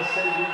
السيد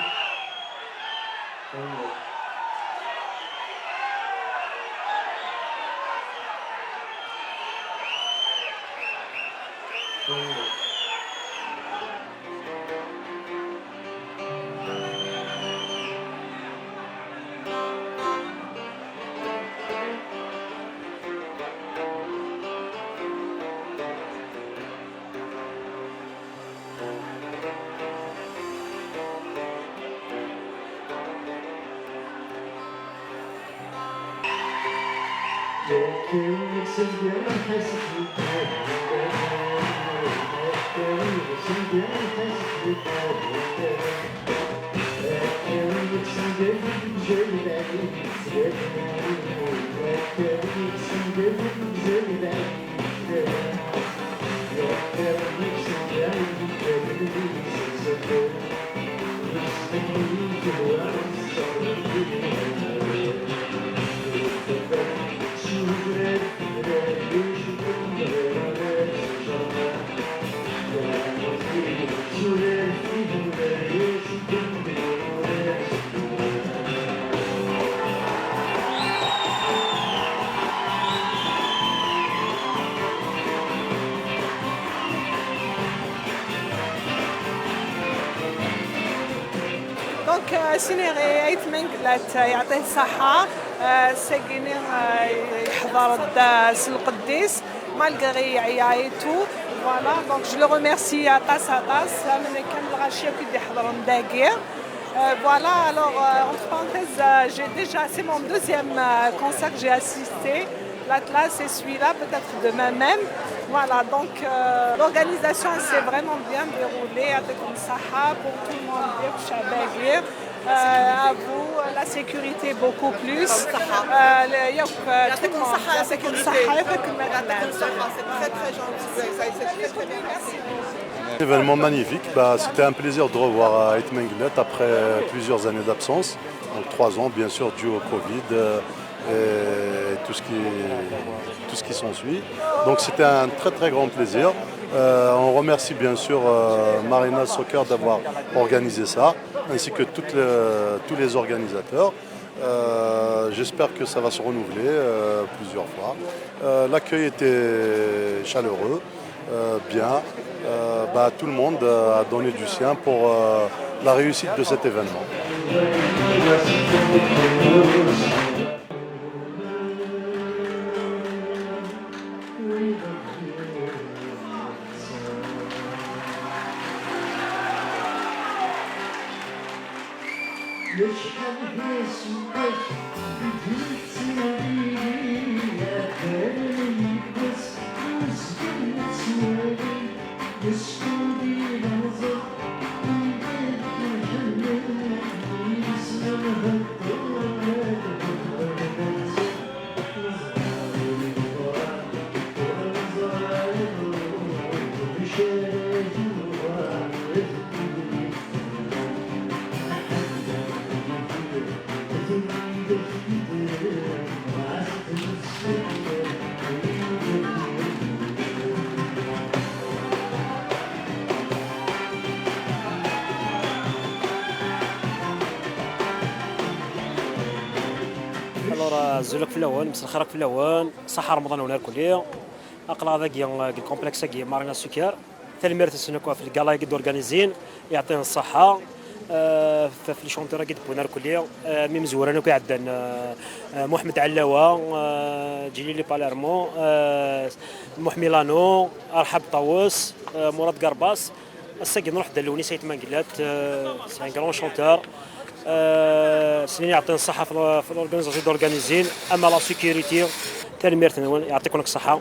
دونك سينيغي يتمنقلات يعطيه الصحة ساكنين يحضر الداس القديس مالغري يعيا تو فوالا دونك جو لو ريميرسي طاس من كامل الغاشية كي يحضروا داكير. Voilà, alors entre parenthèses, j'ai déjà, c'est mon deuxième concert que j'ai assisté. L'Atlas et celui-là, peut-être demain même. Voilà, donc l'organisation s'est vraiment bien déroulée avec une saha pour tout le monde, à vous, la sécurité beaucoup plus. C'est très très gentil, c'est très bien, merci. Un événement magnifique, c'était un plaisir de revoir Ait Menglet après plusieurs années d'absence, donc 3 ans bien sûr dû au Covid et tout ce qui s'ensuit. Donc c'était un très très grand plaisir. On remercie bien sûr Marina Soccer d'avoir organisé ça, ainsi que tous les organisateurs. J'espère que ça va se renouveler plusieurs fois. L'accueil était chaleureux, bien. Tout le monde a donné du sien pour la réussite de cet événement. زولك في الاول مسخرك في الاول صحه رمضان ولا الكليه اقلا هذا الكومبلكس كي مارينا سكر تلميرت سنكوا في الكالا قد اورغانيزين يعطيه الصحه في لي شونتور قد بونا الكليه ميم زورنا كي عندنا محمد علاوه جيلي باليرمو محميلانو ارحب طاووس مراد قرباس الساكن نروح دلوني سيت مانقلات سي ان كرون شونتور سنين يعطينا الصحة في الأورغانيزاسيون دورغانيزين أما لا سيكوريتي تلميرتنا يعطيكم الصحة.